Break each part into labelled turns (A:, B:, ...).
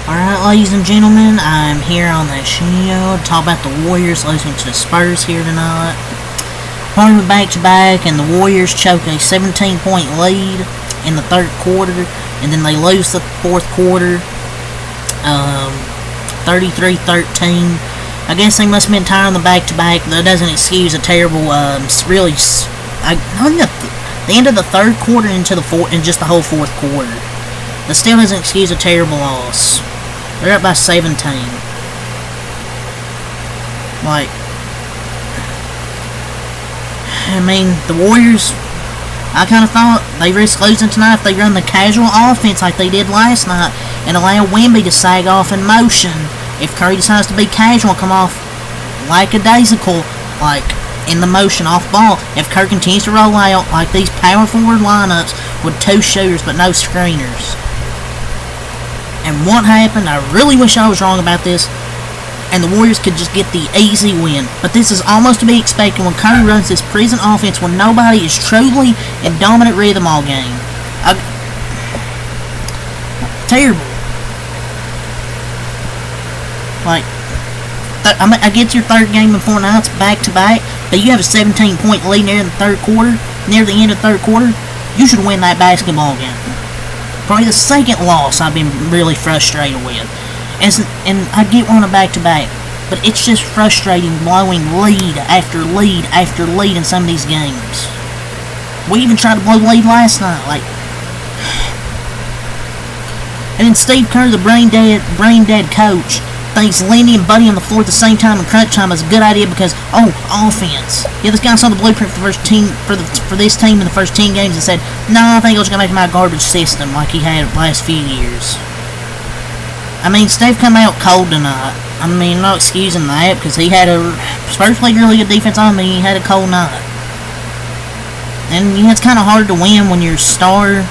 A: Alright, ladies and gentlemen, I'm here on the show to talk about the Warriors losing to the Spurs here tonight. Part of a back-to-back, and the Warriors choke a 17-point lead in the third quarter, and then they lose the fourth quarter, 33-13. I guess they must have been tired on the back-to-back. That doesn't excuse a terrible, the end of the third quarter into the fourth, and just the whole fourth quarter. That still doesn't excuse a terrible loss. They're up by 17. The Warriors, I kind of thought they risk losing tonight if they run the casual offense like they did last night and allow Wemby to sag off in motion. If Curry decides to be casual, come off lackadaisical, in the motion off ball. If Curry continues to roll out like these power forward lineups with two shooters but no screeners. And what happened, I really wish I was wrong about this, and the Warriors could just get the easy win. But this is almost to be expected when Curry runs this prison offense when nobody is truly in dominant rhythm all game. Terrible. I get your third game in 4 nights back-to-back, but you have a 17-point lead near the end of the third quarter. You should win that basketball game. Probably the second loss I've been really frustrated with. And I get one back-to-back, but it's just frustrating blowing lead after lead after lead in some of these games. We even tried to blow lead last night, And then Steve Kerr, the brain dead coach, thinks Lindy and Buddy on the floor at the same time in crunch time is a good idea because, offense. Yeah, this guy saw the blueprint for this team in the first 10 games and said, I think I was going to make my garbage system like he had the last few years. Steve come out cold tonight. I'm not excusing that because Spurs played really good defense on me. He had a cold night. And it's kind of hard to win when your superstar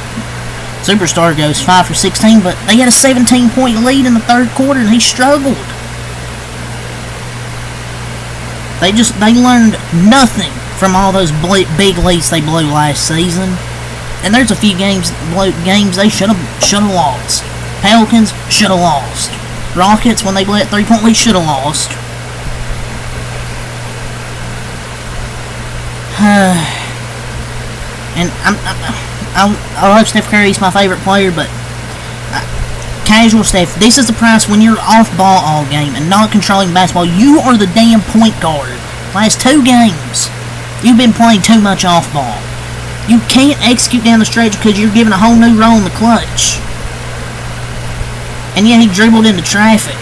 A: goes 5 for 16, but they had a 17-point lead in the third quarter and he struggled. They learned nothing from all those big leads they blew last season. And there's a few games they should have lost. Pelicans should have lost. Rockets, when they blew that 3-point lead, should have lost. And I love Steph Curry. He's my favorite player, but casual Steph, this is the price when you're off ball all game and not controlling basketball. You are the damn point guard. Last 2 games, you've been playing too much off ball. You can't execute down the stretch because you're given a whole new role in the clutch. And yet he dribbled into traffic.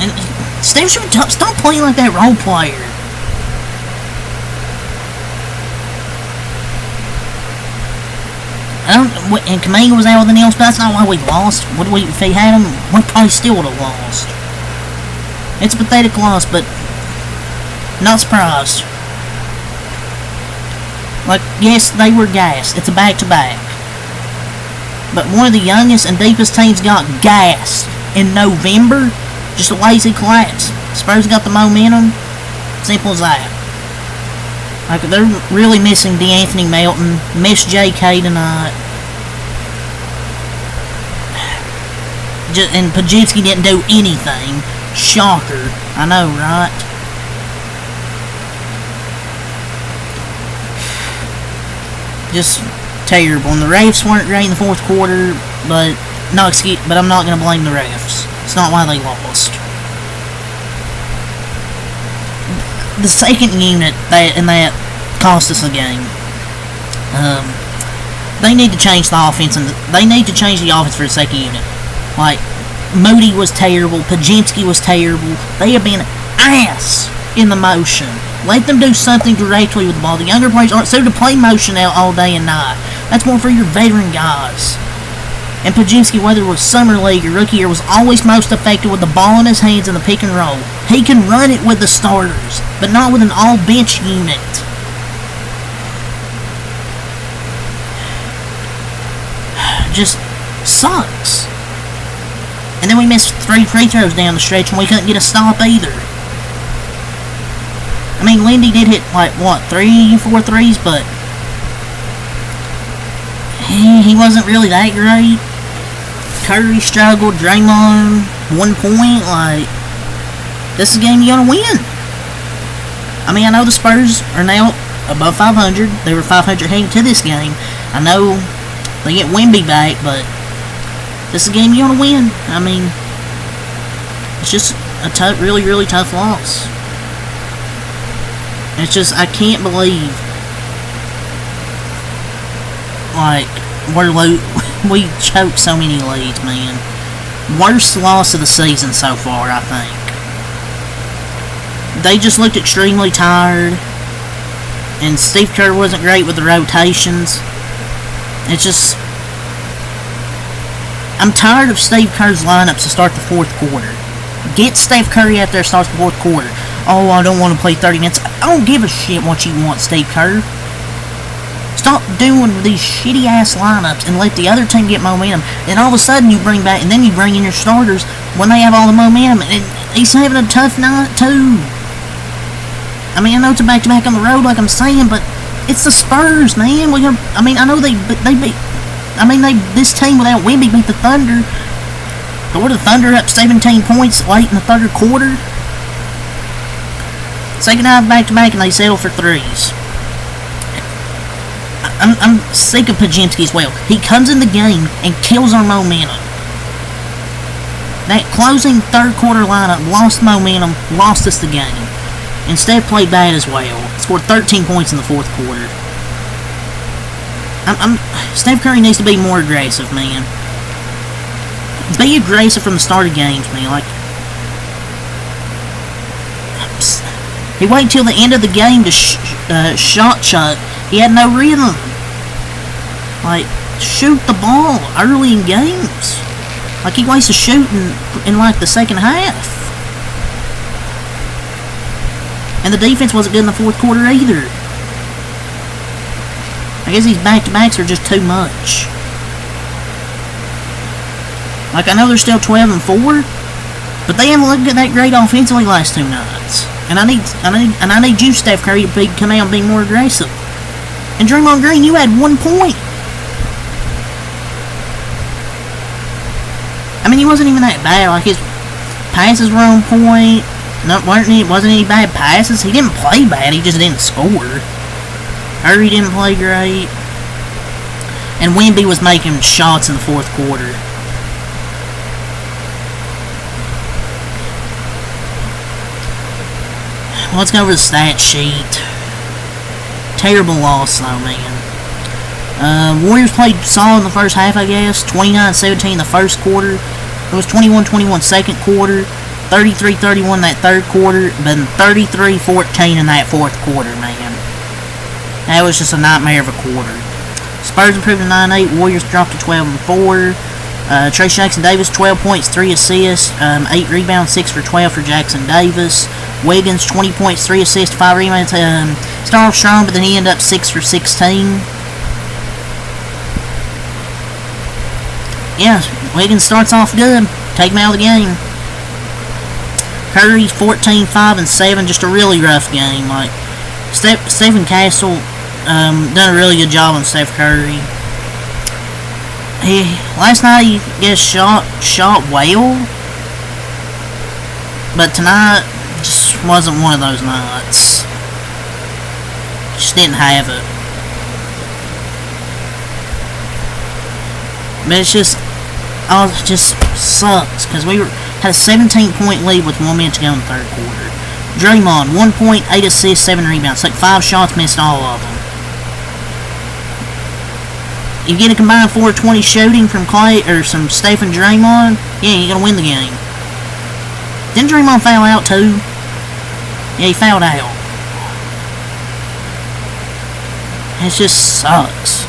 A: And Steph should stop playing like that role player. And Kaminga was out with the nails, but that's not why we lost. If he had him, we probably still would have lost. It's a pathetic loss, but not surprised. Yes, they were gassed. It's a back-to-back. But one of the youngest and deepest teams got gassed in November. Just a lazy collapse. Spurs got the momentum. Simple as that. They're really missing DeAnthony Melton. Miss J.K. tonight. And Pajitsky didn't do anything. Shocker. I know, right? Just terrible. And the refs weren't great in the fourth quarter, but I'm not going to blame the refs. It's not why they lost. The second unit that cost us the game. They need to change the offense, and they need to change the offense for the second unit. Moody was terrible. Pajitsky was terrible. They have been ass in the motion. Let them do something directly with the ball. The younger players aren't suited to play motion out all day and night. That's more for your veteran guys. And Pajitsky, whether it was summer league or rookie year, was always most effective with the ball in his hands in the pick and roll. He can run it with the starters, but not with an all-bench unit. Just sucks. And then we missed 3 free throws down the stretch and we couldn't get a stop either. Lindy did hit, 3, 4 threes, but he wasn't really that great. Curry struggled. Draymond, 1 point. Like, this is a game you're gonna win. I mean, I know the Spurs are now above 500. They were 500 heading to this game. I know they get Wemby back, but this is a game you're gonna win. I mean, it's just a really, really tough loss. It's just, I can't believe, like, we choked so many leads, man. Worst loss of the season so far, I think. They just looked extremely tired, and Steve Kerr wasn't great with the rotations. It's just, I'm tired of Steve Kerr's lineups to start the fourth quarter. Get Steph Curry out there, starts the fourth quarter. Oh, I don't want to play 30 minutes. I don't give a shit what you want, Steve Kerr. Stop doing these shitty-ass lineups and let the other team get momentum. And all of a sudden you bring back, and then you bring in your starters when they have all the momentum. And he's having a tough night, too. I mean, I know it's a back-to-back on the road, like I'm saying, but it's the Spurs, man. I know they beat. I mean, this team without Wemby beat the Thunder. But were the Thunder up 17 points late in the third quarter? Second half back-to-back, and they settle for threes. I'm sick of Pajinski as well. He comes in the game and kills our momentum. That closing third quarter lineup lost momentum, lost us the game. And Steph played bad as well. Scored 13 points in the fourth quarter. Steph Curry needs to be more aggressive, man. Be aggressive from the start of games, man. Like, he waited till the end of the game to shot chuck. He had no rhythm. Like, shoot the ball early in games. Like, he wasted shooting in like the second half. And the defense wasn't good in the fourth quarter either. I guess these back-to-backs are just too much. Like, I know they're still 12-4, but they haven't looked that great offensively last two nights. And I need you, Steph Curry, to come out and be more aggressive. And Draymond Green, you had 1 point. I mean, he wasn't even that bad. Like, his passes were on point. It wasn't any bad passes. He didn't play bad. He just didn't score. Curry didn't play great. And Wemby was making shots in the fourth quarter. Let's go over the stat sheet. Terrible loss, though, man. Warriors played solid in the first half, I guess. 29-17 in the first quarter. It was 21-21 second quarter. 33-31 that third quarter. But 33-14 in that fourth quarter, man. That was just a nightmare of a quarter. Spurs improved to 9-8. Warriors dropped to 12-4. Trace Jackson-Davis, 12 points, 3 assists, 8 rebounds, 6 for 12 for Jackson-Davis. Wiggins, 20 points, 3 assists, 5 rebounds. Started off strong, but then he ended up 6 for 16. Yeah, Wiggins starts off good. Take him out of the game. Curry, 14, 5, and 7. Just a really rough game. Like, Stephen Castle done a really good job on Steph Curry. Last night he shot well, but tonight just wasn't one of those nights. Just didn't have it. But it just sucks because we had a 17-point lead with 1 minute to go in the third quarter. Draymond, 1 point, 8 assists, 7 rebounds. Took 5 shots, missed all of them. You get a combined 420 shooting from Clay or some Steph and Draymond, yeah, you're gonna win the game. Didn't Draymond foul out too? Yeah, he fouled out. It just sucks.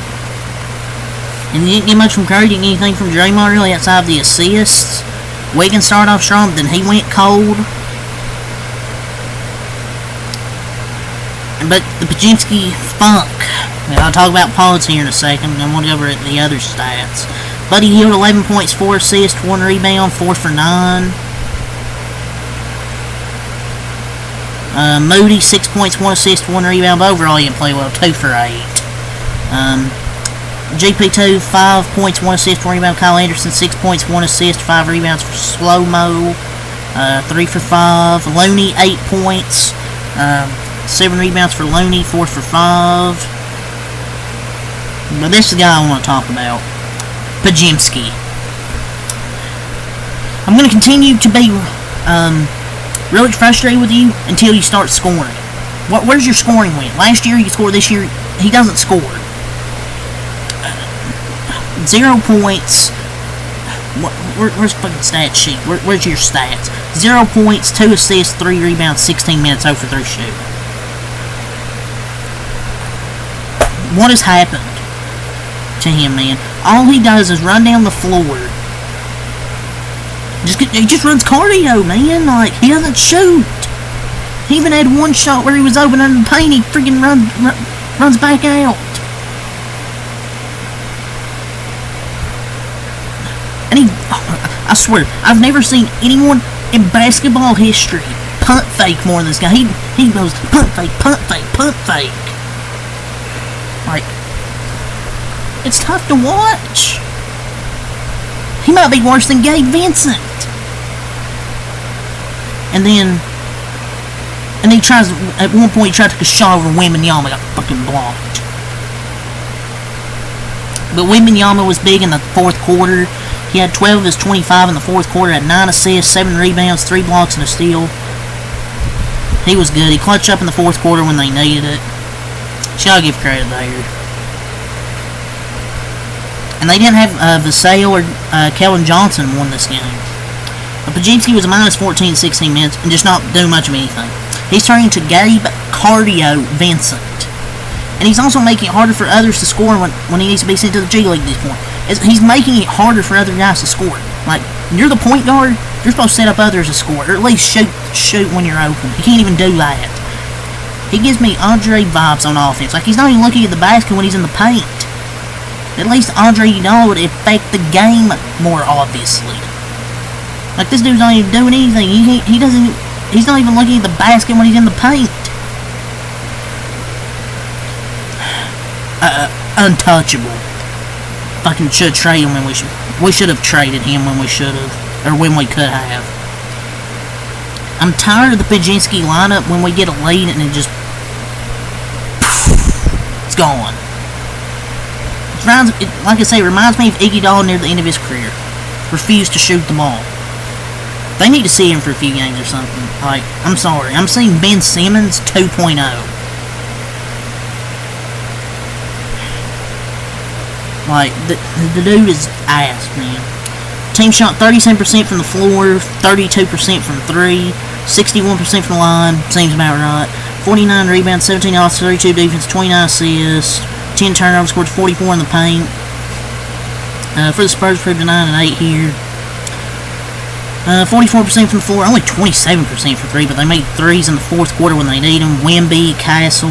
A: And you didn't get much from Curry, didn't get anything from Draymond really outside of the assists. Wiggins started off strong, but then he went cold. But the Pajinski funk. I'll talk about Pauls here in a second, and then we'll go over at the other stats. Buddy Hield, 11 points, 4 assists, 1 rebound, 4 for 9. Moody, 6 points, 1 assist, 1 rebound, but overall he didn't play well, 2 for 8. GP2, 5 points, 1 assist, 1 rebound. Kyle Anderson, 6 points, 1 assist, 5 rebounds for Slow-Mo. 3 for 5. Looney, 8 points. 7 rebounds for Looney, 4 for 5. But this is the guy I want to talk about. Pajimski. I'm going to continue to be really frustrated with you until you start scoring. Where's your scoring win? Last year he scored, this year he doesn't score. 0 points. Where's the fucking stat sheet? Where's your stats? 0 points, 2 assists, 3 rebounds, 16 minutes, 0 for 3 shoot. What has happened to him, man? All he does is run down the floor. He just runs cardio, man. Like, he doesn't shoot. He even had one shot where he was open under the paint. He freaking runs back out. And I swear, I've never seen anyone in basketball history punt fake more than this guy. He goes punt fake, punt fake, punt fake. Like, it's tough to watch. He might be worse than Gabe Vincent. And he tries, at one point he tried to take a shot over Wembanyama, got fucking blocked. But Wembanyama was big in the fourth quarter. He had 12 of his 25 in the fourth quarter, had 9 assists, 7 rebounds, 3 blocks, and a steal. He was good. He clutched up in the fourth quarter when they needed it. So I'll give credit there. And they didn't have Vassell or Kellen Johnson won this game. But Pajimski was a minus 14 in 16 minutes and just not doing much of anything. He's turning to Gabe Cardio Vincent. And he's also making it harder for others to score when he needs to be sent to the G League at this point. He's making it harder for other guys to score. Like, you're the point guard, you're supposed to set up others to score, or at least shoot when you're open. He can't even do that. He gives me Andre vibes on offense. Like, he's not even looking at the basket when he's in the paint. At least Andre Iguodala would affect the game more obviously. Like, this dude's not even doing anything. He's not even looking at the basket when he's in the paint. Untouchable. Fucking should trade him when we should have traded him when we should have, or when we could have. I'm tired of the Pajimski lineup when we get a lead and it just, it's gone. Like I say, it reminds me of Iguodala near the end of his career. Refused to shoot the ball. They need to see him for a few games or something. Like, I'm sorry. I'm seeing Ben Simmons 2.0. Like, the dude is ass, man. Team shot 37% from the floor, 32% from 3, 61% from the line. Seems about right. 49 rebounds, 17 offense, 32 defense, 29 assists, 10 turnovers, scored 44 in the paint. For the Spurs, proved a 9 and 8 here. 44% from the floor, only 27% for 3, but they made 3s in the fourth quarter when they need them. Wemby, Castle.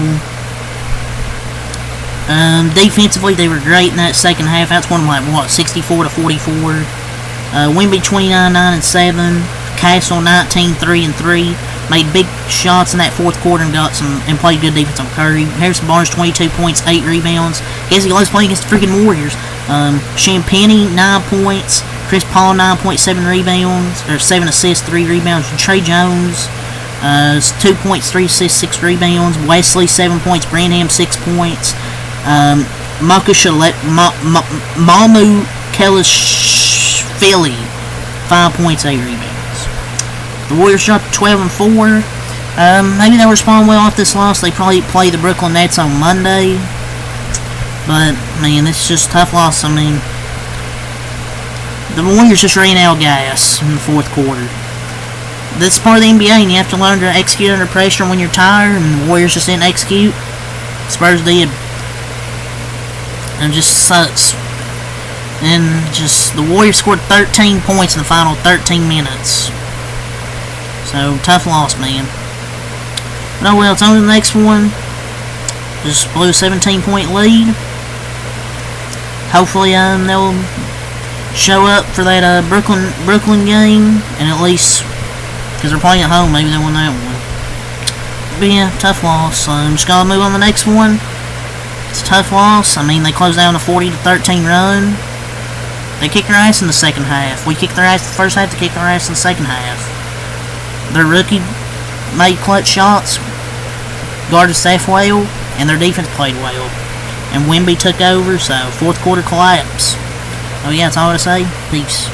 A: Defensively, they were great in that second half. That's one like, what, 64 to 44. Wemby 29, 9 and 7. Castle 19, 3 and 3. Made big shots in that fourth quarter and played good defense on Curry. Harrison Barnes 22 points, 8 rebounds. Guess he loves playing against the freaking Warriors. Champagny 9 points. Chris Paul 9.7 rebounds, or 7 assists, 3 rebounds. Trey Jones 2 points, 3 assists, 6 rebounds. Wesley 7 points. Branham 6 points. Mamu Kelishvili 5 points, 8 rebounds. The Warriors dropped 12 and 4. Maybe they'll respond well off this loss. They probably play the Brooklyn Nets on Monday. But, man, it's just a tough loss. I mean, the Warriors just ran out of gas in the fourth quarter. This is part of the NBA, and you have to learn to execute under pressure when you're tired, and the Warriors just didn't execute. Spurs did. And it just sucks. And just, the Warriors scored 13 points in the final 13 minutes. So, tough loss, man. But oh well, it's on to the next one. Just blew a 17-point lead. Hopefully, they'll show up for that Brooklyn game, and at least, because they're playing at home, maybe they win that one. But yeah, tough loss. So I'm just gonna move on to the next one. It's a tough loss. I mean, they closed down a 40-13 run. They kicked their ass in the second half. We kicked their ass the first half. They kicked their ass in the second half. Their rookie made clutch shots, guarded Steph well, and their defense played well. And Wemby took over, so fourth quarter collapse. Oh yeah, that's all I say. Peace.